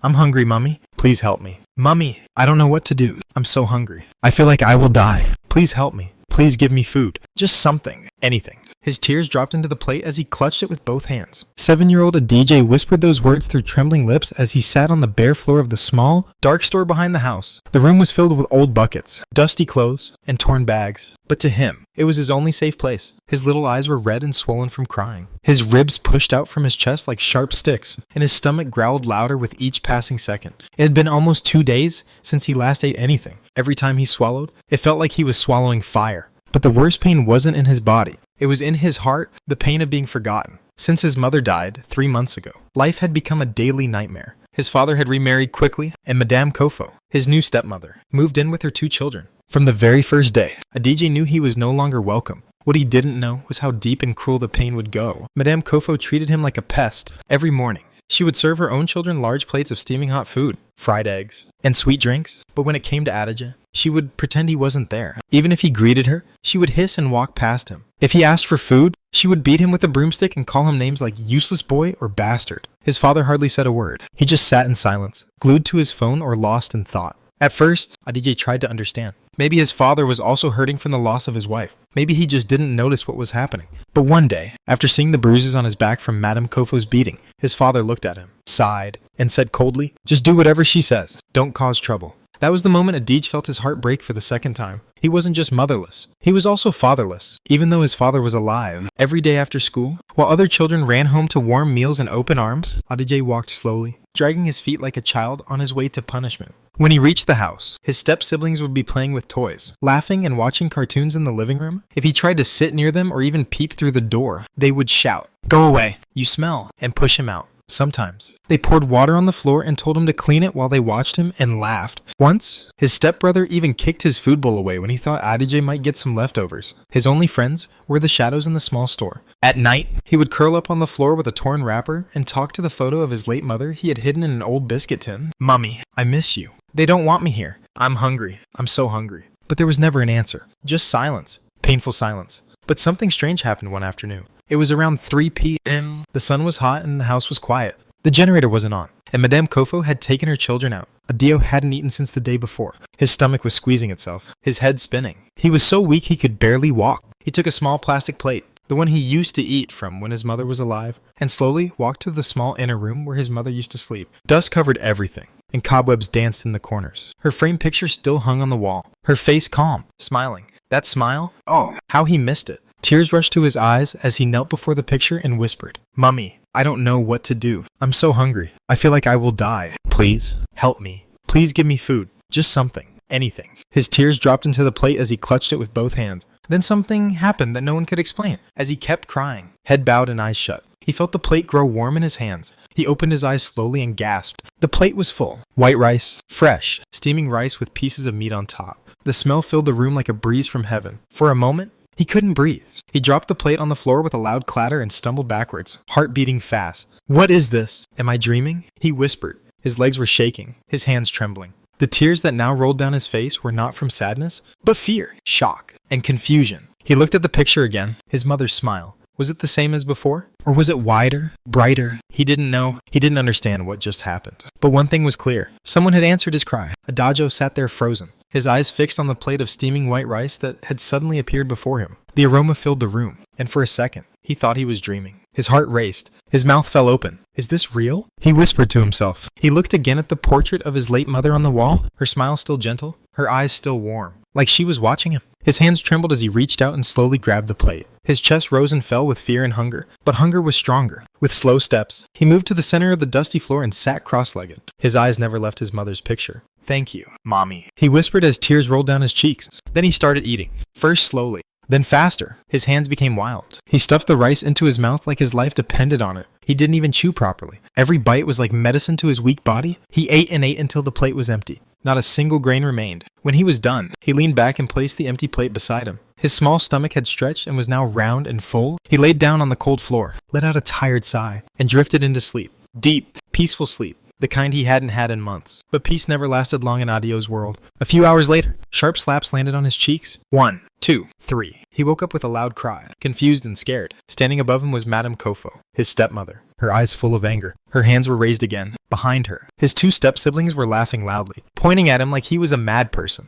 I'm hungry, Mummy. Please help me. Mummy, I don't know what to do. I'm so hungry. I feel like I will die. Please help me. Please give me food. Just something. Anything. His tears dropped into the plate as he clutched it with both hands. 7-year-old DJ whispered those words through trembling lips as he sat on the bare floor of the small, dark store behind the house. The room was filled with old buckets, dusty clothes, and torn bags. But to him, it was his only safe place. His little eyes were red and swollen from crying. His ribs pushed out from his chest like sharp sticks, and his stomach growled louder with each passing second. It had been almost 2 days since he last ate anything. Every time he swallowed, it felt like he was swallowing fire. But the worst pain wasn't in his body. It was in his heart, the pain of being forgotten. Since his mother died 3 months ago, life had become a daily nightmare. His father had remarried quickly, and Madame Kofo, his new stepmother, moved in with her 2 children. From the very first day, DJ knew he was no longer welcome. What he didn't know was how deep and cruel the pain would go. Madame Kofo treated him like a pest. Every morning, she would serve her own children large plates of steaming hot food, fried eggs, and sweet drinks. But when it came to Adija, she would pretend he wasn't there. Even if he greeted her, she would hiss and walk past him. If he asked for food, she would beat him with a broomstick and call him names like useless boy or bastard. His father hardly said a word. He just sat in silence, glued to his phone or lost in thought. At first, DJ tried to understand. Maybe his father was also hurting from the loss of his wife. Maybe he just didn't notice what was happening. But one day, after seeing the bruises on his back from Madame Kofo's beating, his father looked at him, sighed, and said coldly, "Just do whatever she says. Don't cause trouble." That was the moment Adij felt his heart break for the second time. He wasn't just motherless. He was also fatherless, even though his father was alive. Every day after school, while other children ran home to warm meals and open arms, Adij walked slowly, dragging his feet like a child on his way to punishment. When he reached the house, his step-siblings would be playing with toys, laughing and watching cartoons in the living room. If he tried to sit near them or even peep through the door, they would shout, "Go away, you smell," and push him out. Sometimes, they poured water on the floor and told him to clean it while they watched him and laughed. Once, his stepbrother even kicked his food bowl away when he thought Adij might get some leftovers. His only friends were the shadows in the small store. At night, he would curl up on the floor with a torn wrapper and talk to the photo of his late mother he had hidden in an old biscuit tin. "Mummy, I miss you. They don't want me here. I'm hungry. I'm so hungry." But there was never an answer. Just silence. Painful silence. But something strange happened one afternoon. It was around 3 p.m. The sun was hot and the house was quiet. The generator wasn't on, and Madame Kofo had taken her children out. Adio hadn't eaten since the day before. His stomach was squeezing itself, his head spinning. He was so weak he could barely walk. He took a small plastic plate, the one he used to eat from when his mother was alive, and slowly walked to the small inner room where his mother used to sleep. Dust covered everything, and cobwebs danced in the corners. Her framed picture still hung on the wall, her face calm, smiling. That smile? Oh, how he missed it. Tears rushed to his eyes as he knelt before the picture and whispered, "Mummy, I don't know what to do. I'm so hungry. I feel like I will die. Please, help me. Please give me food. Just something. Anything." His tears dropped into the plate as he clutched it with both hands. Then something happened that no one could explain. As he kept crying, head bowed and eyes shut, he felt the plate grow warm in his hands. He opened his eyes slowly and gasped. The plate was full. White rice, fresh, steaming rice with pieces of meat on top. The smell filled the room like a breeze from heaven. For a moment, he couldn't breathe. He dropped the plate on the floor with a loud clatter and stumbled backwards, heart beating fast. "What is this? Am I dreaming?" he whispered. His legs were shaking, his hands trembling. The tears that now rolled down his face were not from sadness, but fear, shock, and confusion. He looked at the picture again, his mother's smile. Was it the same as before? Or was it wider, brighter? He didn't know. He didn't understand what just happened. But one thing was clear. Someone had answered his cry. Adagio sat there frozen, his eyes fixed on the plate of steaming white rice that had suddenly appeared before him. The aroma filled the room, and for a second, he thought he was dreaming. His heart raced. His mouth fell open. "Is this real?" he whispered to himself. He looked again at the portrait of his late mother on the wall, her smile still gentle, her eyes still warm, like she was watching him. His hands trembled as he reached out and slowly grabbed the plate. His chest rose and fell with fear and hunger, but hunger was stronger. With slow steps, he moved to the center of the dusty floor and sat cross-legged. His eyes never left his mother's picture. "Thank you, Mommy," he whispered as tears rolled down his cheeks. Then he started eating, first slowly, then faster. His hands became wild. He stuffed the rice into his mouth like his life depended on it. He didn't even chew properly. Every bite was like medicine to his weak body. He ate and ate until the plate was empty. Not a single grain remained. When he was done, he leaned back and placed the empty plate beside him. His small stomach had stretched and was now round and full. He laid down on the cold floor, let out a tired sigh, and drifted into sleep. Deep, peaceful sleep. The kind he hadn't had in months. But peace never lasted long in Adio's world. A few hours later, sharp slaps landed on his cheeks. 1, 2, 3. He woke up with a loud cry, confused and scared. Standing above him was Madame Kofo, his stepmother. her eyes full of anger. Her hands were raised again, behind her. His two step-siblings were laughing loudly, pointing at him like he was a mad person.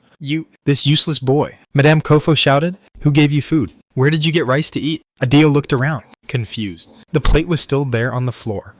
This useless boy. Madame Kofo shouted. Who gave you food? Where did you get rice to eat? Adio looked around, confused. The plate was still there on the floor.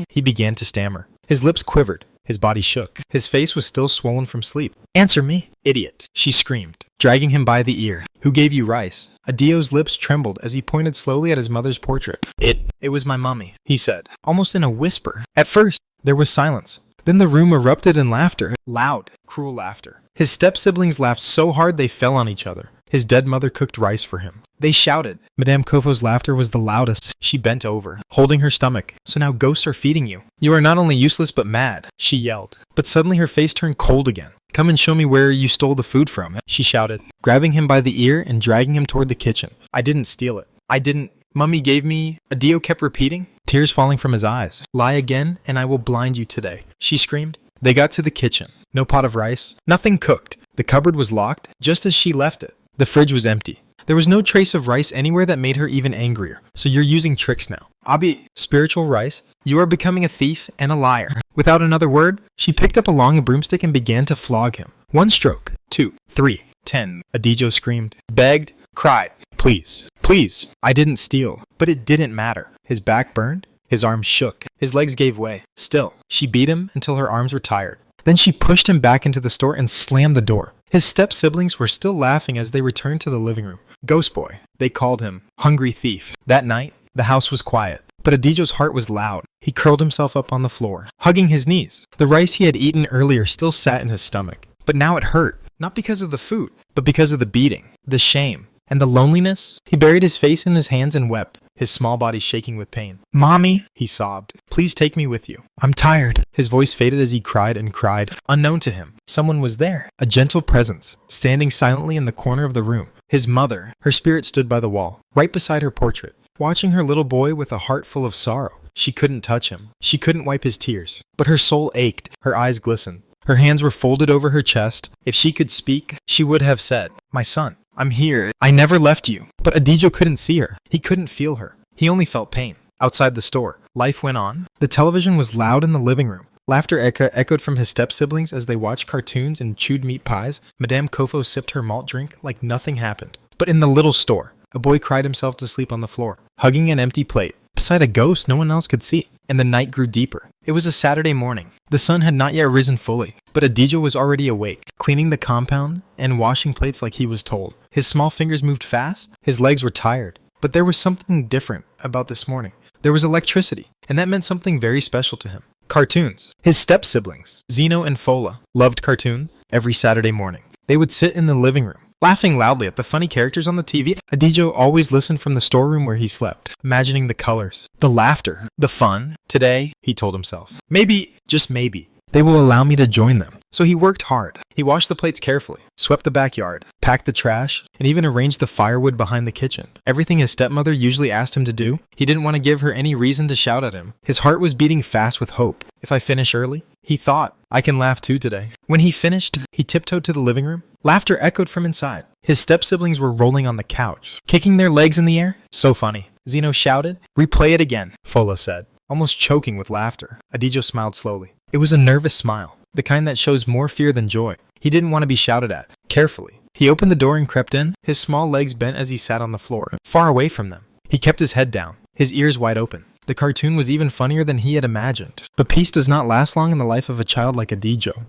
He began to stammer. His lips quivered. His body shook. His face was still swollen from sleep. Answer me, idiot, she screamed, dragging him by the ear. Who gave you rice? Adio's lips trembled as he pointed slowly at his mother's portrait. It was my mummy, he said, almost in a whisper. At first, there was silence. Then the room erupted in laughter. Loud, cruel laughter. His step-siblings laughed so hard they fell on each other. His dead mother cooked rice for him. They shouted. Madame Kofo's laughter was the loudest. She bent over, holding her stomach. So now ghosts are feeding you. You are not only useless but mad, she yelled. But suddenly her face turned cold again. Come and show me where you stole the food from, she shouted, grabbing him by the ear and dragging him toward the kitchen. I didn't steal it. I didn't. Mummy gave me. Adio kept repeating, tears falling from his eyes. Lie again and I will blind you today, she screamed. They got to the kitchen. No pot of rice. Nothing cooked. The cupboard was locked, just as she left it. The fridge was empty. There was no trace of rice anywhere that made her even angrier. So you're using tricks now. Abi, spiritual rice, you are becoming a thief and a liar. Without another word, she picked up a long broomstick and began to flog him. 1 stroke, 2, 3, 10. Adijo screamed, begged, cried. Please, please, I didn't steal. But it didn't matter. His back burned. His arms shook. His legs gave way. Still, she beat him until her arms were tired. Then she pushed him back into the store and slammed the door. His step-siblings were still laughing as they returned to the living room. Ghost Boy. They called him Hungry Thief. That night, the house was quiet. But Adijo's heart was loud. He curled himself up on the floor, hugging his knees. The rice he had eaten earlier still sat in his stomach. But now it hurt. Not because of the food, but because of the beating, the shame, and the loneliness. He buried his face in his hands and wept, his small body shaking with pain. Mommy, he sobbed, please take me with you. I'm tired. His voice faded as he cried and cried. Unknown to him, someone was there, a gentle presence, standing silently in the corner of the room. His mother, her spirit stood by the wall, right beside her portrait, watching her little boy with a heart full of sorrow. She couldn't touch him. She couldn't wipe his tears. But her soul ached. Her eyes glistened. Her hands were folded over her chest. If she could speak, she would have said, my son, I'm here. I never left you. But Adijo couldn't see her. He couldn't feel her. He only felt pain. Outside the store, life went on. The television was loud in the living room. Laughter echoed from his step-siblings as they watched cartoons and chewed meat pies. Madame Kofo sipped her malt drink like nothing happened. But in the little store, a boy cried himself to sleep on the floor, hugging an empty plate, beside a ghost no one else could see. And the night grew deeper. It was a Saturday morning. The sun had not yet risen fully, but Adijo was already awake, cleaning the compound and washing plates like he was told. His small fingers moved fast. His legs were tired. But there was something different about this morning. There was electricity, and that meant something very special to him. Cartoons. His step-siblings, Zeno and Fola, loved cartoons every Saturday morning. They would sit in the living room, laughing loudly at the funny characters on the TV. Adijo always listened from the storeroom where he slept, imagining the colors, the laughter, the fun. Today, he told himself, maybe, just maybe, they will allow me to join them. So he worked hard. He washed the plates carefully, swept the backyard, packed the trash, and even arranged the firewood behind the kitchen. Everything his stepmother usually asked him to do, he didn't want to give her any reason to shout at him. His heart was beating fast with hope. If I finish early, he thought, I can laugh too today. When he finished, he tiptoed to the living room. Laughter echoed from inside. His step-siblings were rolling on the couch, kicking their legs in the air. So funny. Zeno shouted. Replay it again, Fola said, almost choking with laughter. Adijo smiled slowly. It was a nervous smile, the kind that shows more fear than joy. He didn't want to be shouted at. Carefully, he opened the door and crept in, his small legs bent as he sat on the floor, far away from them. He kept his head down, his ears wide open. The cartoon was even funnier than he had imagined. But peace does not last long in the life of a child like Adijo.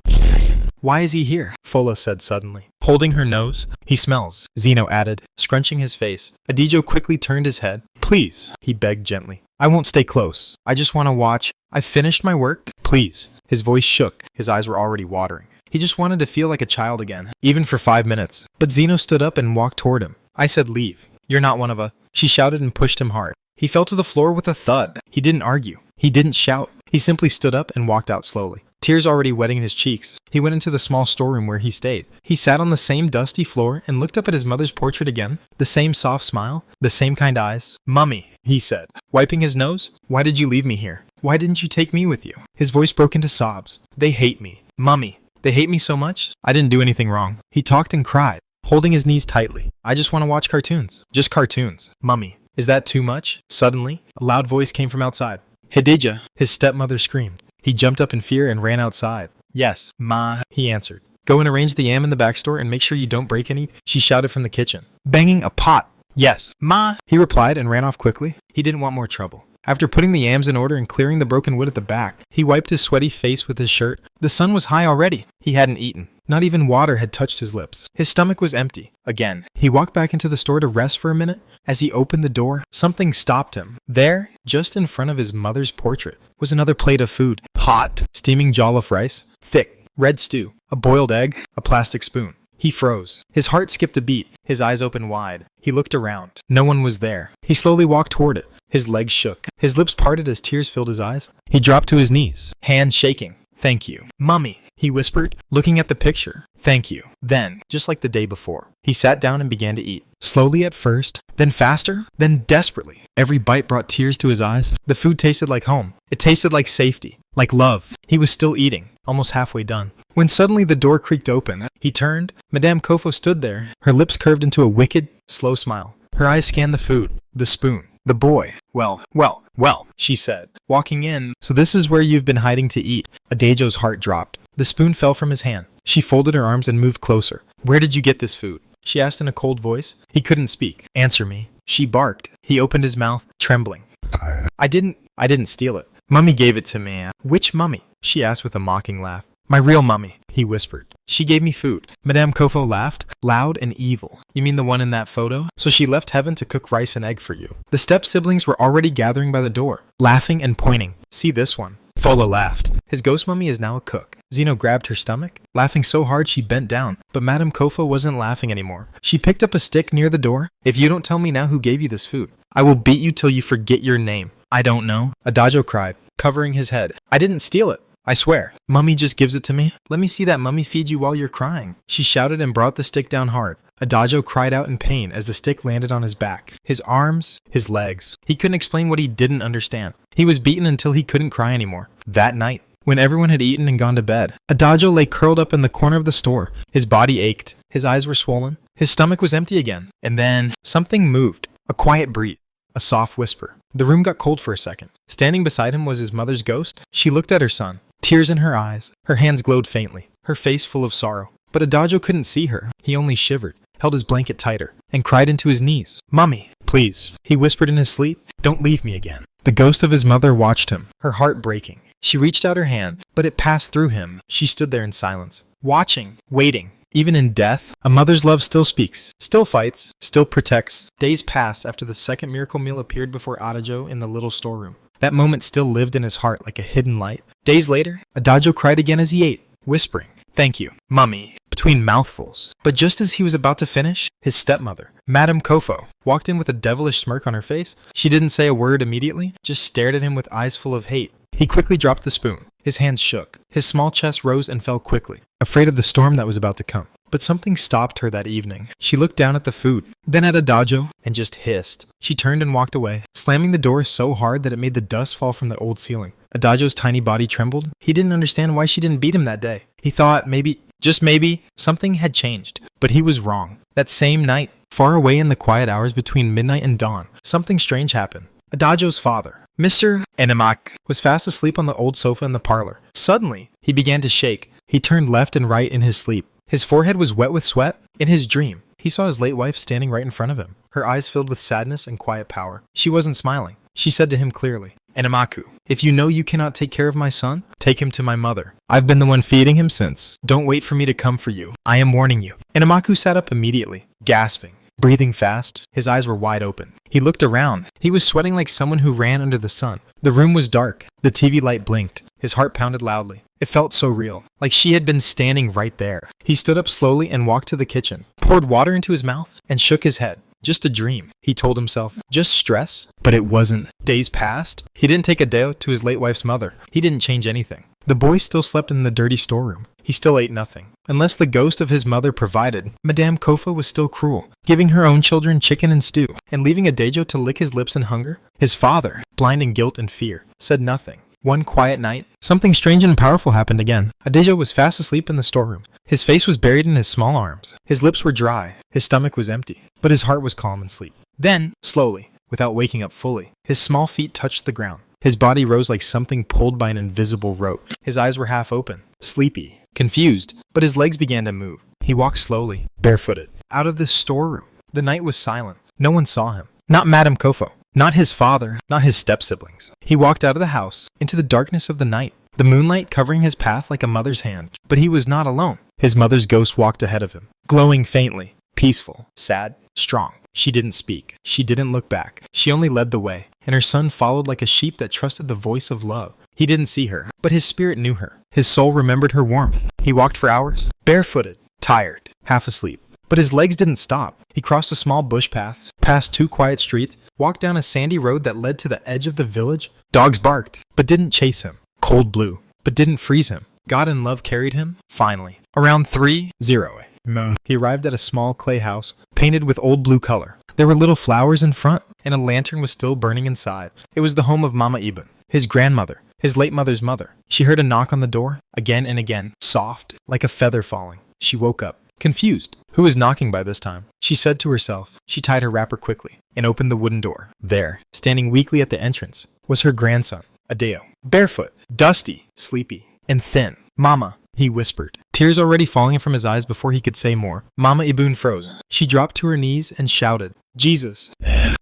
Why is he here? Fola said suddenly, holding her nose. He smells, Zeno added, scrunching his face. Adijo quickly turned his head. Please, he begged gently. I won't stay close. I just want to watch. I've finished my work. Please. His voice shook. His eyes were already watering. He just wanted to feel like a child again, even for 5 minutes. But Zeno stood up and walked toward him. I said leave. You're not one of us. She shouted and pushed him hard. He fell to the floor with a thud. He didn't argue. He didn't shout. He simply stood up and walked out slowly, tears already wetting his cheeks. He went into the small storeroom where he stayed. He sat on the same dusty floor and looked up at his mother's portrait again. The same soft smile, the same kind eyes. Mummy, he said, wiping his nose. Why did you leave me here? Why didn't you take me with you? His voice broke into sobs. They hate me. Mummy, they hate me so much? I didn't do anything wrong. He talked and cried, holding his knees tightly. I just want to watch cartoons. Just cartoons. Mummy, Is that too much? Suddenly, a loud voice came from outside. Hidija, his stepmother screamed. He jumped up in fear and ran outside. Yes, Ma, he answered. Go and arrange the yam in the back store and make sure you don't break any, she shouted from the kitchen. Banging a pot. Yes, Ma, he replied and ran off quickly. He didn't want more trouble. After putting the yams in order and clearing the broken wood at the back, he wiped his sweaty face with his shirt. The sun was high already. He hadn't eaten. Not even water had touched his lips. His stomach was empty. Again, he walked back into the store to rest for a minute. As he opened the door, something stopped him. There, just in front of his mother's portrait, was another plate of food. Hot, steaming jollof rice, thick, red stew, a boiled egg, a plastic spoon. He froze. His heart skipped a beat. His eyes opened wide. He looked around. No one was there. He slowly walked toward it. His legs shook. His lips parted as tears filled his eyes. He dropped to his knees, hands shaking. Thank you. Mummy, he whispered, looking at the picture. Thank you. Then, just like the day before, he sat down and began to eat. Slowly at first, then faster, then desperately. Every bite brought tears to his eyes. The food tasted like home. It tasted like safety, like love. He was still eating, almost halfway done, when suddenly the door creaked open. He turned. Madame Kofo stood there, her lips curved into a wicked, slow smile. Her eyes scanned the food, the spoon, the boy. Well, she said, walking in. So this is where you've been hiding to eat. Adejo's heart dropped. The spoon fell from his hand. She folded her arms and moved closer. Where did you get this food? She asked in a cold voice. He couldn't speak. Answer me. She barked. He opened his mouth, trembling. I didn't steal it. Mummy gave it to me. Which mummy? She asked with a mocking laugh. My real mummy, he whispered. She gave me food. Madame Kofo laughed, loud and evil. You mean the one in that photo? So she left heaven to cook rice and egg for you. The step-siblings were already gathering by the door, laughing and pointing. See this one. Fola laughed. His ghost mummy is now a cook. Zeno grabbed her stomach, laughing so hard she bent down. But Madame Kofo wasn't laughing anymore. She picked up a stick near the door. If you don't tell me now who gave you this food, I will beat you till you forget your name. I don't know. Adagio cried, covering his head. I didn't steal it. I swear. Mummy just gives it to me. Let me see that mummy feed you while you're crying. She shouted and brought the stick down hard. Adagio cried out in pain as the stick landed on his back, his arms, his legs. He couldn't explain what he didn't understand. He was beaten until he couldn't cry anymore. That night, when everyone had eaten and gone to bed, Adagio lay curled up in the corner of the store. His body ached. His eyes were swollen. His stomach was empty again. And then, something moved. A quiet breeze. A soft whisper. The room got cold for a second. Standing beside him was his mother's ghost. She looked at her son. Tears in her eyes. Her hands glowed faintly, her face full of sorrow. But Adagio couldn't see her. He only shivered, held his blanket tighter, and cried into his knees. Mummy, please, he whispered in his sleep. Don't leave me again. The ghost of his mother watched him, her heart breaking. She reached out her hand, but it passed through him. She stood there in silence, watching, waiting. Even in death, a mother's love still speaks, still fights, still protects. Days passed after the second miracle meal appeared before Adagio in the little storeroom. That moment still lived in his heart like a hidden light. Days later, Adagio cried again as he ate, whispering, Thank you, Mummy, between mouthfuls. But just as he was about to finish, his stepmother, Madame Kofo, walked in with a devilish smirk on her face. She didn't say a word immediately, just stared at him with eyes full of hate. He quickly dropped the spoon. His hands shook. His small chest rose and fell quickly, afraid of the storm that was about to come. But something stopped her that evening. She looked down at the food, then at Adagio, and just hissed. She turned and walked away, slamming the door so hard that it made the dust fall from the old ceiling. Adagio's tiny body trembled. He didn't understand why she didn't beat him that day. He thought maybe, just maybe, something had changed. But he was wrong. That same night, far away in the quiet hours between midnight and dawn, something strange happened. Adagio's father, Mr. Enemak, was fast asleep on the old sofa in the parlor. Suddenly, he began to shake. He turned left and right in his sleep. His forehead was wet with sweat. In his dream, he saw his late wife standing right in front of him, her eyes filled with sadness and quiet power. She wasn't smiling. She said to him clearly, Enemaku, if you know you cannot take care of my son, take him to my mother. I've been the one feeding him since. Don't wait for me to come for you. I am warning you. Enemaku sat up immediately, gasping, breathing fast. His eyes were wide open. He looked around. He was sweating like someone who ran under the sun. The room was dark. The TV light blinked. His heart pounded loudly. It felt so real, like she had been standing right there. He stood up slowly and walked to the kitchen, poured water into his mouth, and shook his head. Just a dream, he told himself. Just stress. But it wasn't. Days passed. He didn't take Adeo to his late wife's mother. He didn't change anything. The boy still slept in the dirty storeroom. He still ate nothing. Unless the ghost of his mother provided, Madame Kofo was still cruel, giving her own children chicken and stew, and leaving Adejo to lick his lips in hunger. His father, blind in guilt and fear, said nothing. One quiet night, something strange and powerful happened again. Adejo was fast asleep in the storeroom. His face was buried in his small arms. His lips were dry. His stomach was empty. But his heart was calm in sleep. Then, slowly, without waking up fully. His small feet touched the ground. His body rose like something pulled by an invisible rope. His eyes were half open, sleepy, confused, but his legs began to move. He walked slowly, barefooted, out of the storeroom. The night was silent. No one saw him. Not Madame Kofo. Not his father. Not his step-siblings. He walked out of the house, into the darkness of the night, the moonlight covering his path like a mother's hand. But he was not alone. His mother's ghost walked ahead of him, glowing faintly, peaceful, sad, strong. She didn't speak. She didn't look back. She only led the way, and her son followed like a sheep that trusted the voice of love. He didn't see her, but his spirit knew her. His soul remembered her warmth. He walked for hours, barefooted, tired, half asleep. But his legs didn't stop. He crossed a small bush path, passed 2 quiet streets, walked down a sandy road that led to the edge of the village. Dogs barked, but didn't chase him. Cold blew, but didn't freeze him. God and love carried him, finally. Around 3:00, he arrived at a small clay house, painted with old blue color. There were little flowers in front, and a lantern was still burning inside. It was the home of Mama Ibn, his grandmother, his late mother's mother. She heard a knock on the door, again and again, soft, like a feather falling. She woke up, confused. Who was knocking by this time? She said to herself. She tied her wrapper quickly, and opened the wooden door. There, standing weakly at the entrance, was her grandson, Adeo, barefoot, dusty, sleepy, and thin. Mama, he whispered, tears already falling from his eyes before he could say more. Mama Ibn froze. She dropped to her knees and shouted, Jesus.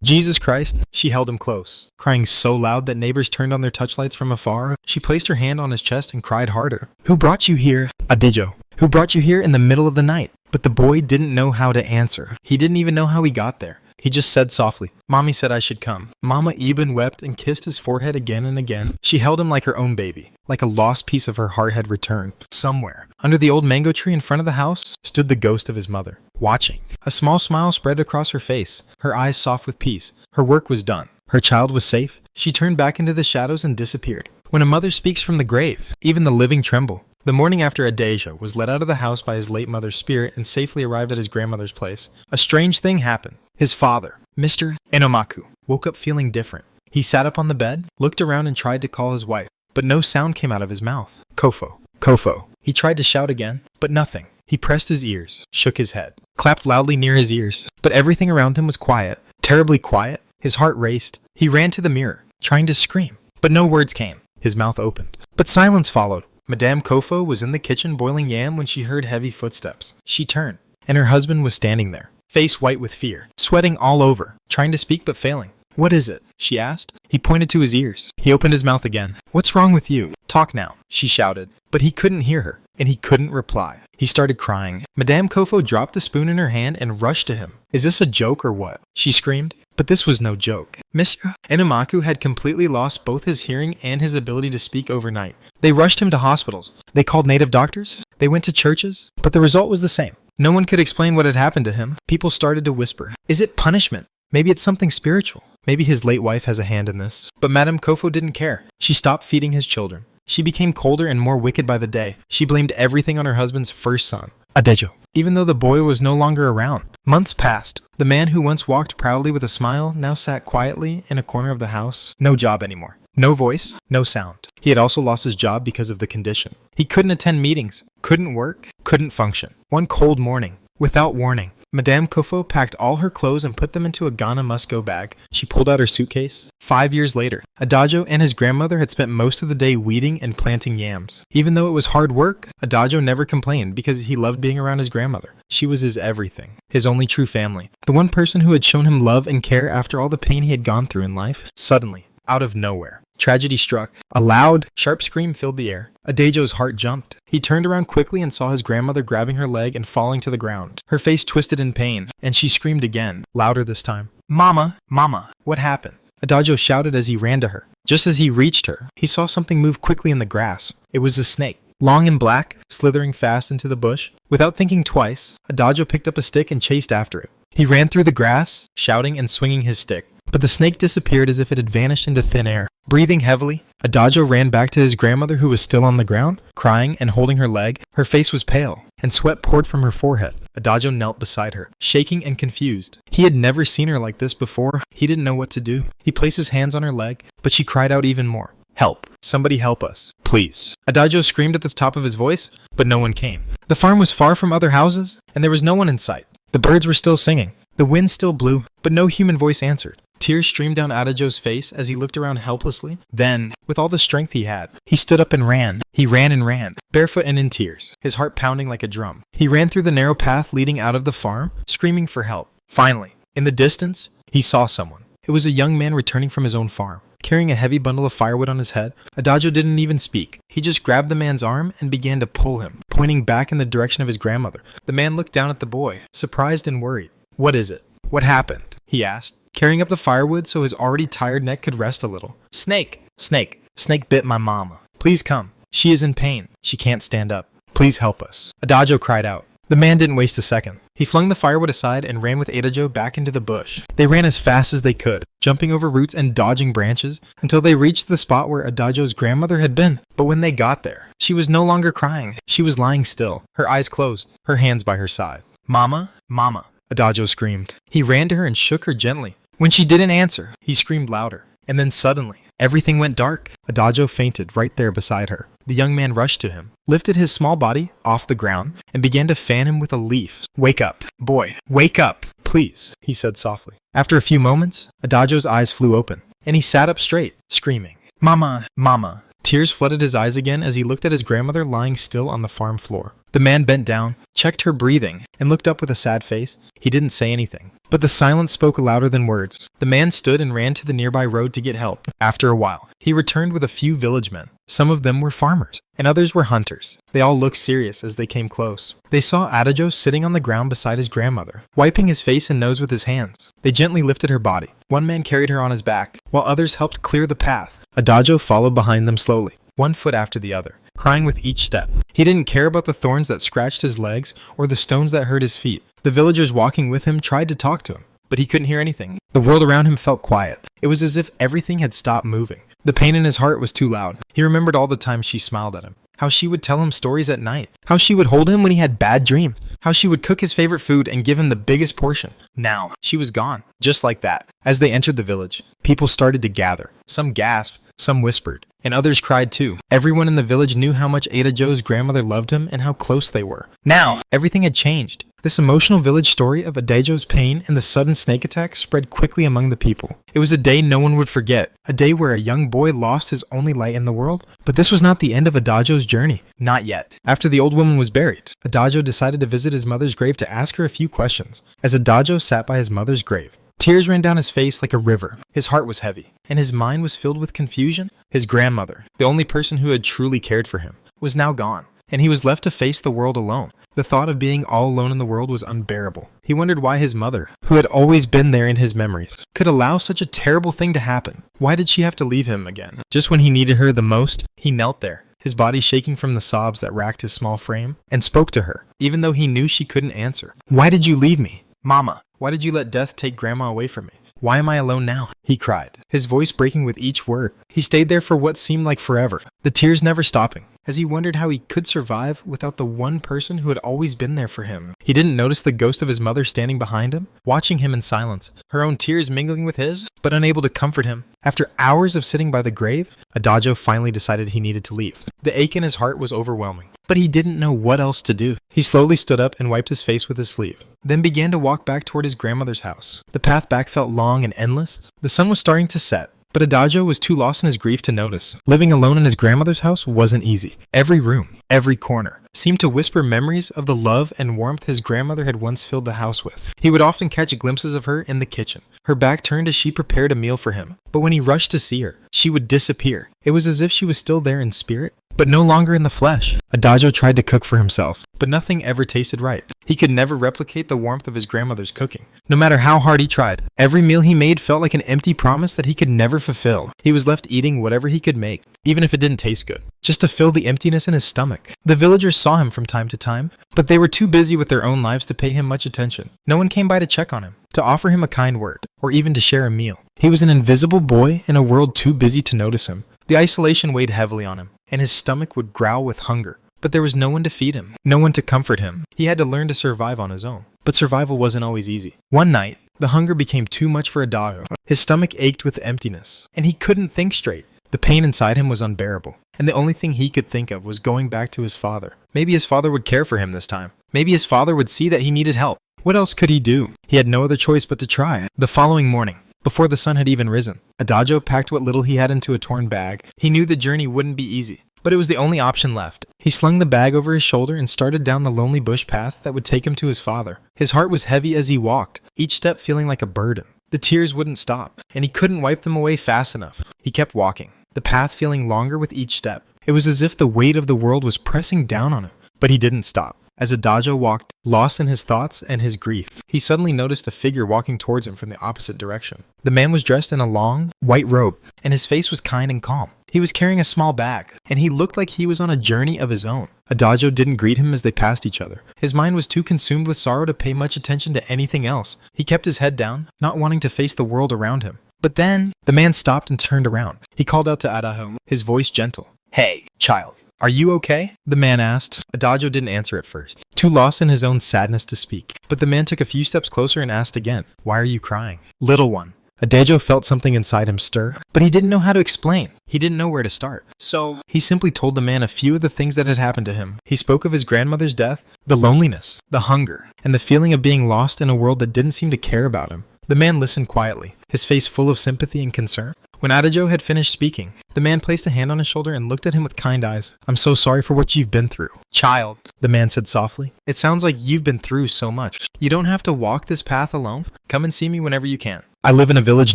Jesus Christ. She held him close, crying so loud that neighbors turned on their touchlights from afar. She placed her hand on his chest and cried harder. Who brought you here? Adejo. Who brought you here in the middle of the night? But the boy didn't know how to answer. He didn't even know how he got there. He just said softly, Mommy said I should come. Mama Ibn wept and kissed his forehead again and again. She held him like her own baby, like a lost piece of her heart had returned. Somewhere, under the old mango tree in front of the house, stood the ghost of his mother, watching. A small smile spread across her face, her eyes soft with peace. Her work was done. Her child was safe. She turned back into the shadows and disappeared. When a mother speaks from the grave, even the living tremble. The morning after Adeja was let out of the house by his late mother's spirit and safely arrived at his grandmother's place, a strange thing happened. His father, Mr. Enomaku, woke up feeling different. He sat up on the bed, looked around and tried to call his wife, but no sound came out of his mouth. Kofo, Kofo. He tried to shout again, but nothing. He pressed his ears, shook his head, clapped loudly near his ears, but everything around him was quiet, terribly quiet. His heart raced. He ran to the mirror, trying to scream, but no words came. His mouth opened, but silence followed. Madame Kofo was in the kitchen boiling yam when she heard heavy footsteps. She turned, and her husband was standing there, face white with fear, sweating all over, trying to speak but failing. What is it? She asked. He pointed to his ears. He opened his mouth again. What's wrong with you? Talk now, she shouted. But he couldn't hear her, and he couldn't reply. He started crying. Madame Kofo dropped the spoon in her hand and rushed to him. Is this a joke or what? She screamed. But this was no joke. Mr. Enomaku had completely lost both his hearing and his ability to speak overnight. They rushed him to hospitals. They called native doctors. They went to churches. But the result was the same. No one could explain what had happened to him. People started to whisper. Is it punishment? Maybe it's something spiritual. Maybe his late wife has a hand in this. But Madame Kofo didn't care. She stopped feeding his children. She became colder and more wicked by the day. She blamed everything on her husband's first son, Adejo, even though the boy was no longer around. Months passed. The man who once walked proudly with a smile now sat quietly in a corner of the house. No job anymore. No voice, no sound. He had also lost his job because of the condition. He couldn't attend meetings, couldn't work, couldn't function. One cold morning, without warning, Madame Kofo packed all her clothes and put them into a Ghana must-go bag. She pulled out her suitcase. 5 years later, Adagio and his grandmother had spent most of the day weeding and planting yams. Even though it was hard work, Adagio never complained because he loved being around his grandmother. She was his everything, his only true family. The one person who had shown him love and care after all the pain he had gone through in life. Suddenly, out of nowhere, tragedy struck. A loud, sharp scream filled the air. Adejo's heart jumped. He turned around quickly and saw his grandmother grabbing her leg and falling to the ground. Her face twisted in pain, and she screamed again, louder this time. Mama, Mama, what happened? Adagio shouted as he ran to her. Just as he reached her, he saw something move quickly in the grass. It was a snake, long and black, slithering fast into the bush. Without thinking twice, Adagio picked up a stick and chased after it. He ran through the grass, shouting and swinging his stick. But the snake disappeared as if it had vanished into thin air. Breathing heavily, Adagio ran back to his grandmother who was still on the ground, crying and holding her leg. Her face was pale, and sweat poured from her forehead. Adagio knelt beside her, shaking and confused. He had never seen her like this before. He didn't know what to do. He placed his hands on her leg, but she cried out even more. Help. Somebody help us. Please. Adagio screamed at the top of his voice, but no one came. The farm was far from other houses, and there was no one in sight. The birds were still singing. The wind still blew, but no human voice answered. Tears streamed down Adajo's face as he looked around helplessly. Then, with all the strength he had, he stood up and ran. He ran and ran, barefoot and in tears, his heart pounding like a drum. He ran through the narrow path leading out of the farm, screaming for help. Finally, in the distance, he saw someone. It was a young man returning from his own farm. Carrying a heavy bundle of firewood on his head, Adajo didn't even speak. He just grabbed the man's arm and began to pull him, pointing back in the direction of his grandmother. The man looked down at the boy, surprised and worried. "What is it? What happened?" he asked, carrying up the firewood so his already tired neck could rest a little. "Snake! Snake! Snake bit my mama. Please come. She is in pain. She can't stand up. Please help us." Adajo cried out. The man didn't waste a second. He flung the firewood aside and ran with Adajo back into the bush. They ran as fast as they could, jumping over roots and dodging branches until they reached the spot where Adajo's grandmother had been. But when they got there, she was no longer crying. She was lying still, her eyes closed, her hands by her side. "Mama, Mama," Adajo screamed. He ran to her and shook her gently. When she didn't answer, he screamed louder. And then suddenly, everything went dark. Adajo fainted right there beside her. The young man rushed to him, lifted his small body off the ground, and began to fan him with a leaf. "Wake up, boy, wake up, please," he said softly. After a few moments, Adajo's eyes flew open, and he sat up straight, screaming, "Mama, Mama." Tears flooded his eyes again as he looked at his grandmother lying still on the farm floor. The man bent down, checked her breathing, and looked up with a sad face. He didn't say anything, but the silence spoke louder than words. The man stood and ran to the nearby road to get help. After a while, he returned with a few village men. Some of them were farmers, and others were hunters. They all looked serious as they came close. They saw Adajo sitting on the ground beside his grandmother, wiping his face and nose with his hands. They gently lifted her body. One man carried her on his back, while others helped clear the path. Adajo followed behind them slowly, one foot after the other, crying with each step. He didn't care about the thorns that scratched his legs or the stones that hurt his feet. The villagers walking with him tried to talk to him, but he couldn't hear anything. The world around him felt quiet. It was as if everything had stopped moving. The pain in his heart was too loud. He remembered all the times she smiled at him, how she would tell him stories at night, how she would hold him when he had bad dreams, how she would cook his favorite food and give him the biggest portion. Now, she was gone, just like that. As they entered the village, people started to gather. Some gasped, some whispered, and others cried too. Everyone in the village knew how much Adajo's grandmother loved him and how close they were. Now, everything had changed. This emotional village story of Adajo's pain and the sudden snake attack spread quickly among the people. It was a day no one would forget, a day where a young boy lost his only light in the world. But this was not the end of Adajo's journey. Not yet. After the old woman was buried, Adajo decided to visit his mother's grave to ask her a few questions. As Adajo sat by his mother's grave, tears ran down his face like a river. His heart was heavy, and his mind was filled with confusion. His grandmother, the only person who had truly cared for him, was now gone, and he was left to face the world alone. The thought of being all alone in the world was unbearable. He wondered why his mother, who had always been there in his memories, could allow such a terrible thing to happen. Why did she have to leave him again? Just when he needed her the most, he knelt there, his body shaking from the sobs that racked his small frame, and spoke to her, even though he knew she couldn't answer. "Why did you leave me? Mama, why did you let death take Grandma away from me? Why am I alone now?" he cried, his voice breaking with each word. He stayed there for what seemed like forever, the tears never stopping, as he wondered how he could survive without the one person who had always been there for him. He didn't notice the ghost of his mother standing behind him, watching him in silence, her own tears mingling with his, but unable to comfort him. After hours of sitting by the grave, Adajo finally decided he needed to leave. The ache in his heart was overwhelming, but he didn't know what else to do. He slowly stood up and wiped his face with his sleeve, then began to walk back toward his grandmother's house. The path back felt long and endless. The sun was starting to set, but Adajo was too lost in his grief to notice. Living alone in his grandmother's house wasn't easy. Every room, every corner, seemed to whisper memories of the love and warmth his grandmother had once filled the house with. He would often catch glimpses of her in the kitchen, her back turned as she prepared a meal for him. But when he rushed to see her, she would disappear. It was as if she was still there in spirit, but no longer in the flesh. Adajo tried to cook for himself, but nothing ever tasted right. He could never replicate the warmth of his grandmother's cooking. No matter how hard he tried, every meal he made felt like an empty promise that he could never fulfill. He was left eating whatever he could make, even if it didn't taste good, just to fill the emptiness in his stomach. The villagers saw him from time to time, but they were too busy with their own lives to pay him much attention. No one came by to check on him, to offer him a kind word, or even to share a meal. He was an invisible boy in a world too busy to notice him. The isolation weighed heavily on him, and his stomach would growl with hunger. But there was no one to feed him, no one to comfort him. He had to learn to survive on his own. But survival wasn't always easy. One night, the hunger became too much for Adajo. His stomach ached with emptiness, and he couldn't think straight. The pain inside him was unbearable, and the only thing he could think of was going back to his father. Maybe his father would care for him this time. Maybe his father would see that he needed help. What else could he do? He had no other choice but to try. The following morning, before the sun had even risen. Adagio packed what little he had into a torn bag. He knew the journey wouldn't be easy, but it was the only option left. He slung the bag over his shoulder and started down the lonely bush path that would take him to his father. His heart was heavy as he walked, each step feeling like a burden. The tears wouldn't stop, and he couldn't wipe them away fast enough. He kept walking, the path feeling longer with each step. It was as if the weight of the world was pressing down on him, but he didn't stop. As Adagio walked, lost in his thoughts and his grief, he suddenly noticed a figure walking towards him from the opposite direction. The man was dressed in a long, white robe, and his face was kind and calm. He was carrying a small bag, and he looked like he was on a journey of his own. Adagio didn't greet him as they passed each other. His mind was too consumed with sorrow to pay much attention to anything else. He kept his head down, not wanting to face the world around him. But then, the man stopped and turned around. He called out to Adagio, his voice gentle. "Hey, child. Are you okay?" the man asked. Adagio didn't answer at first, too lost in his own sadness to speak. But the man took a few steps closer and asked again, "Why are you crying?" "Little one." Adagio felt something inside him stir, but he didn't know how to explain. He didn't know where to start. So, he simply told the man a few of the things that had happened to him. He spoke of his grandmother's death, the loneliness, the hunger, and the feeling of being lost in a world that didn't seem to care about him. The man listened quietly, his face full of sympathy and concern. When Adagio had finished speaking, the man placed a hand on his shoulder and looked at him with kind eyes. "I'm so sorry for what you've been through." "Child," the man said softly, "it sounds like you've been through so much. You don't have to walk this path alone. Come and see me whenever you can. I live in a village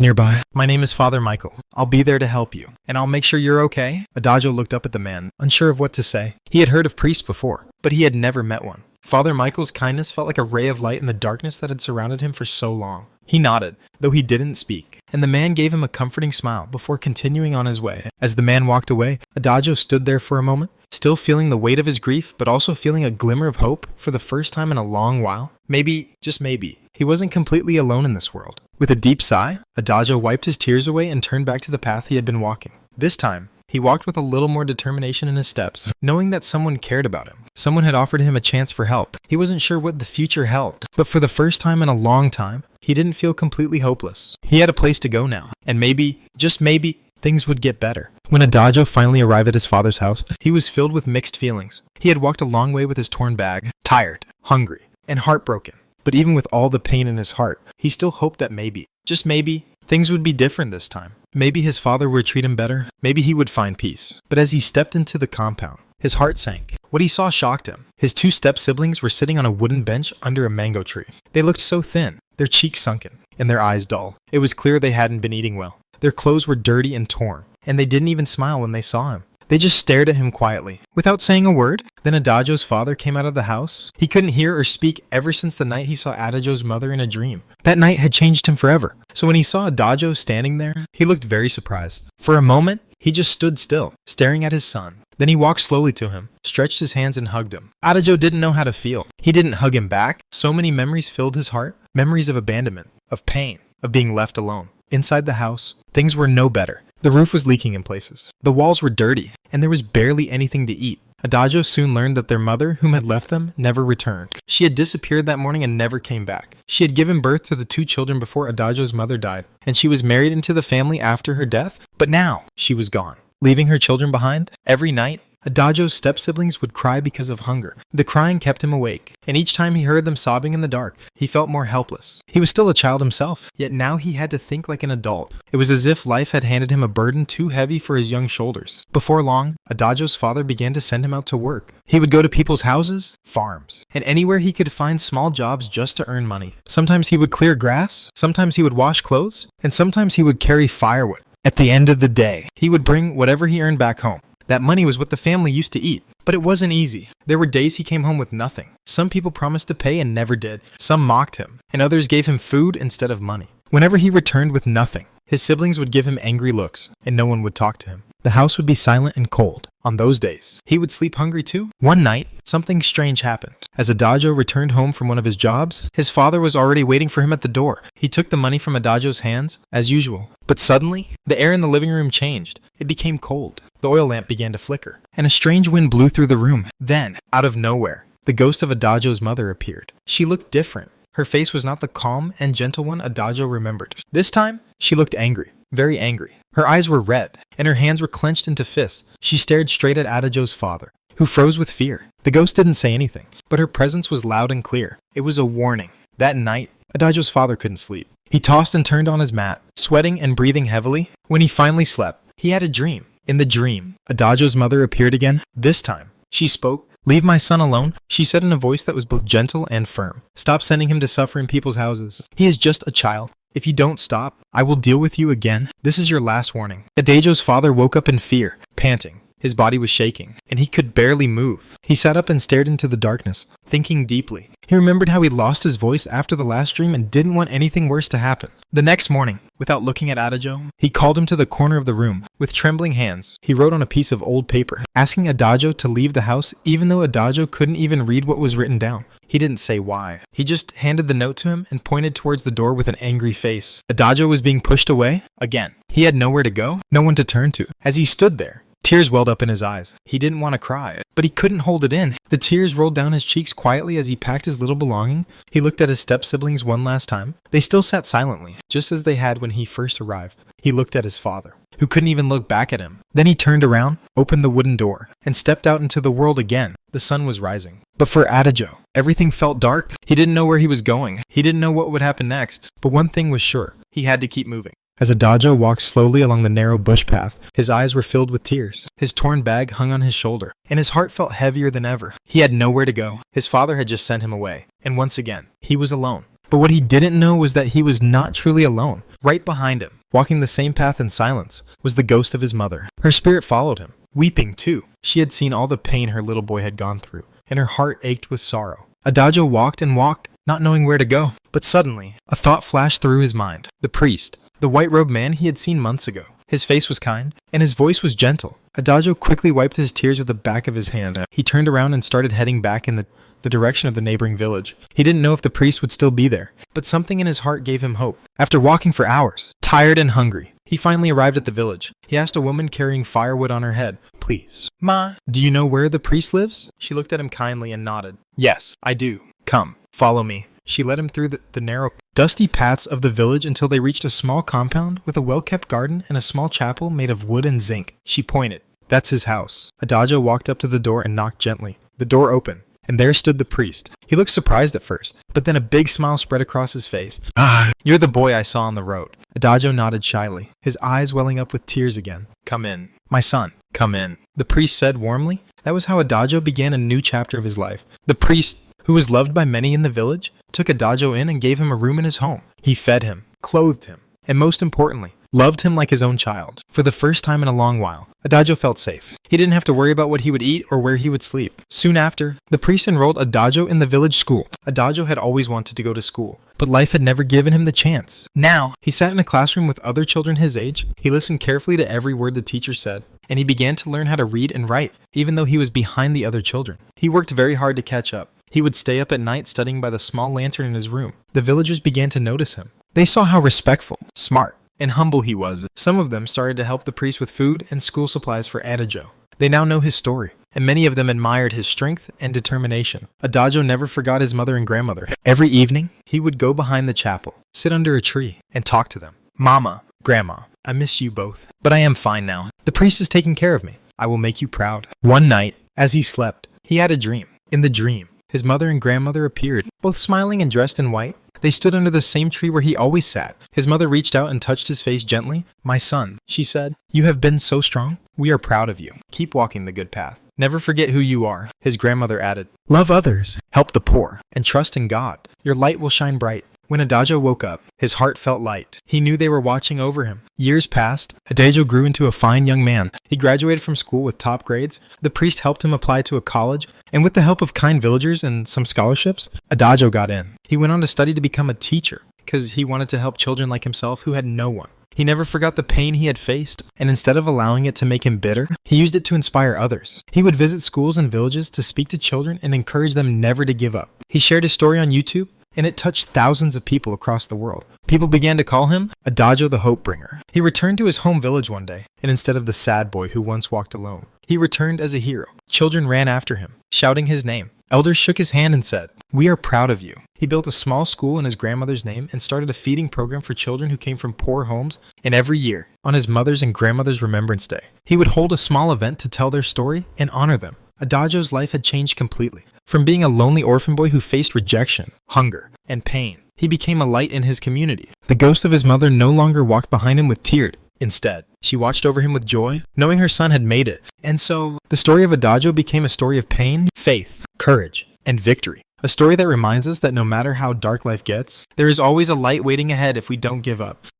nearby. My name is Father Michael. I'll be there to help you, and I'll make sure you're okay." Adagio looked up at the man, unsure of what to say. He had heard of priests before, but he had never met one. Father Michael's kindness felt like a ray of light in the darkness that had surrounded him for so long. He nodded, though he didn't speak, and the man gave him a comforting smile before continuing on his way. As the man walked away, Adagio stood there for a moment, still feeling the weight of his grief, but also feeling a glimmer of hope for the first time in a long while. Maybe, just maybe, he wasn't completely alone in this world. With a deep sigh, Adagio wiped his tears away and turned back to the path he had been walking. This time, he walked with a little more determination in his steps, knowing that someone cared about him. Someone had offered him a chance for help. He wasn't sure what the future held, but for the first time in a long time, he didn't feel completely hopeless. He had a place to go now, and maybe, just maybe, things would get better. When Adagio finally arrived at his father's house, he was filled with mixed feelings. He had walked a long way with his torn bag, tired, hungry, and heartbroken. But even with all the pain in his heart, he still hoped that maybe, just maybe, things would be different this time. Maybe his father would treat him better. Maybe he would find peace. But as he stepped into the compound, his heart sank. What he saw shocked him. His two step-siblings were sitting on a wooden bench under a mango tree. They looked so thin, their cheeks sunken, and their eyes dull. It was clear they hadn't been eating well. Their clothes were dirty and torn, and they didn't even smile when they saw him. They just stared at him quietly, without saying a word. Then Adagio's father came out of the house. He couldn't hear or speak ever since the night he saw Adagio's mother in a dream. That night had changed him forever. So when he saw Adagio standing there, he looked very surprised. For a moment, he just stood still, staring at his son. Then he walked slowly to him, stretched his hands and hugged him. Adagio didn't know how to feel. He didn't hug him back. So many memories filled his heart. Memories of abandonment, of pain, of being left alone. Inside the house, things were no better. The roof was leaking in places. The walls were dirty, and there was barely anything to eat. Adagio soon learned that their mother, whom had left them, never returned. She had disappeared that morning and never came back. She had given birth to the two children before Adagio's mother died, and she was married into the family after her death. But now, she was gone, leaving her children behind. Every night, Adagio's step-siblings would cry because of hunger. The crying kept him awake, and each time he heard them sobbing in the dark, he felt more helpless. He was still a child himself, yet now he had to think like an adult. It was as if life had handed him a burden too heavy for his young shoulders. Before long, Adagio's father began to send him out to work. He would go to people's houses, farms, and anywhere he could find small jobs just to earn money. Sometimes he would clear grass, sometimes he would wash clothes, and sometimes he would carry firewood. At the end of the day, he would bring whatever he earned back home. That money was what the family used to eat. But it wasn't easy. There were days he came home with nothing. Some people promised to pay and never did. Some mocked him, and others gave him food instead of money. Whenever he returned with nothing, his siblings would give him angry looks, and no one would talk to him. The house would be silent and cold. On those days, he would sleep hungry too. One night, something strange happened. As Adagio returned home from one of his jobs, his father was already waiting for him at the door. He took the money from Adagio's hands, as usual. But suddenly, the air in the living room changed. It became cold. The oil lamp began to flicker, and a strange wind blew through the room. Then, out of nowhere, the ghost of Adagio's mother appeared. She looked different. Her face was not the calm and gentle one Adagio remembered. This time, she looked angry, very angry. Her eyes were red, and her hands were clenched into fists. She stared straight at Adagio's father, who froze with fear. The ghost didn't say anything, but her presence was loud and clear. It was a warning. That night, Adagio's father couldn't sleep. He tossed and turned on his mat, sweating and breathing heavily. When he finally slept, he had a dream. In the dream, Adajo's mother appeared again. This time, she spoke. "Leave my son alone," she said in a voice that was both gentle and firm. "Stop sending him to suffer in people's houses. He is just a child. If you don't stop, I will deal with you again. This is your last warning." Adajo's father woke up in fear, panting. His body was shaking, and he could barely move. He sat up and stared into the darkness, thinking deeply. He remembered how he lost his voice after the last dream and didn't want anything worse to happen. The next morning, without looking at Adajo, he called him to the corner of the room. With trembling hands, he wrote on a piece of old paper, asking Adajo to leave the house even though Adajo couldn't even read what was written down. He didn't say why. He just handed the note to him and pointed towards the door with an angry face. Adajo was being pushed away again. He had nowhere to go, no one to turn to. As he stood there, tears welled up in his eyes. He didn't want to cry, but he couldn't hold it in. The tears rolled down his cheeks quietly as he packed his little belonging. He looked at his step-siblings one last time. They still sat silently, just as they had when he first arrived. He looked at his father, who couldn't even look back at him. Then he turned around, opened the wooden door, and stepped out into the world again. The sun was rising. But for Adajo, everything felt dark. He didn't know where he was going. He didn't know what would happen next. But one thing was sure. He had to keep moving. As Adajo walked slowly along the narrow bush path, his eyes were filled with tears. His torn bag hung on his shoulder, and his heart felt heavier than ever. He had nowhere to go. His father had just sent him away, and once again, he was alone. But what he didn't know was that he was not truly alone. Right behind him, walking the same path in silence, was the ghost of his mother. Her spirit followed him, weeping too. She had seen all the pain her little boy had gone through, and her heart ached with sorrow. Adajo walked and walked, not knowing where to go. But suddenly, a thought flashed through his mind. The priest. The white-robed man he had seen months ago. His face was kind, and his voice was gentle. Adajo quickly wiped his tears with the back of his hand. He turned around and started heading back in the direction of the neighboring village. He didn't know if the priest would still be there, but something in his heart gave him hope. After walking for hours, tired and hungry, he finally arrived at the village. He asked a woman carrying firewood on her head, "Please, Ma, do you know where the priest lives?" She looked at him kindly and nodded. "Yes, I do. Come, follow me." She led him through the narrow, dusty paths of the village until they reached a small compound with a well-kept garden and a small chapel made of wood and zinc. She pointed. "That's his house." Adajo walked up to the door and knocked gently. The door opened, and there stood the priest. He looked surprised at first, but then a big smile spread across his face. "Ah, you're the boy I saw on the road." Adajo nodded shyly, his eyes welling up with tears again. "Come in. My son, come in," the priest said warmly. That was how Adajo began a new chapter of his life. The priest, who was loved by many in the village, took Adajo in and gave him a room in his home. He fed him, clothed him, and most importantly, loved him like his own child. For the first time in a long while, Adajo felt safe. He didn't have to worry about what he would eat or where he would sleep. Soon after, the priest enrolled Adajo in the village school. Adajo had always wanted to go to school, but life had never given him the chance. Now, he sat in a classroom with other children his age. He listened carefully to every word the teacher said, and he began to learn how to read and write, even though he was behind the other children. He worked very hard to catch up. He would stay up at night studying by the small lantern in his room. The villagers began to notice him. They saw how respectful, smart, and humble he was. Some of them started to help the priest with food and school supplies for Adajo. They now know his story, and many of them admired his strength and determination. Adajo never forgot his mother and grandmother. Every evening, he would go behind the chapel, sit under a tree, and talk to them. "Mama, Grandma, I miss you both, but I am fine now. The priest is taking care of me. I will make you proud." One night, as he slept, he had a dream. In the dream, his mother and grandmother appeared, both smiling and dressed in white. They stood under the same tree where he always sat. His mother reached out and touched his face gently. "My son," she said, "you have been so strong. We are proud of you. Keep walking the good path. Never forget who you are." His grandmother added, "Love others, help the poor, and trust in God. Your light will shine bright." When Adajo woke up, his heart felt light. He knew they were watching over him. Years passed. Adajo grew into a fine young man. He graduated from school with top grades. The priest helped him apply to a college, and with the help of kind villagers and some scholarships, Adajo got in. He went on to study to become a teacher because he wanted to help children like himself who had no one. He never forgot the pain he had faced, and instead of allowing it to make him bitter, he used it to inspire others. He would visit schools and villages to speak to children and encourage them never to give up. He shared his story on YouTube, and it touched thousands of people across the world. People began to call him Adajo the Hope Bringer. He returned to his home village one day, and instead of the sad boy who once walked alone, he returned as a hero. Children ran after him, shouting his name. Elders shook his hand and said, "We are proud of you." He built a small school in his grandmother's name and started a feeding program for children who came from poor homes. And every year, on his mother's and grandmother's Remembrance Day, he would hold a small event to tell their story and honor them. Adajo's life had changed completely. From being a lonely orphan boy who faced rejection, hunger, and pain, He became a light in his community. The ghost of his mother no longer walked behind him with tears. Instead, she watched over him with joy, knowing her son had made it. And so, the story of Adagio became a story of pain, faith, courage, and victory. A story that reminds us that no matter how dark life gets, there is always a light waiting ahead if we don't give up.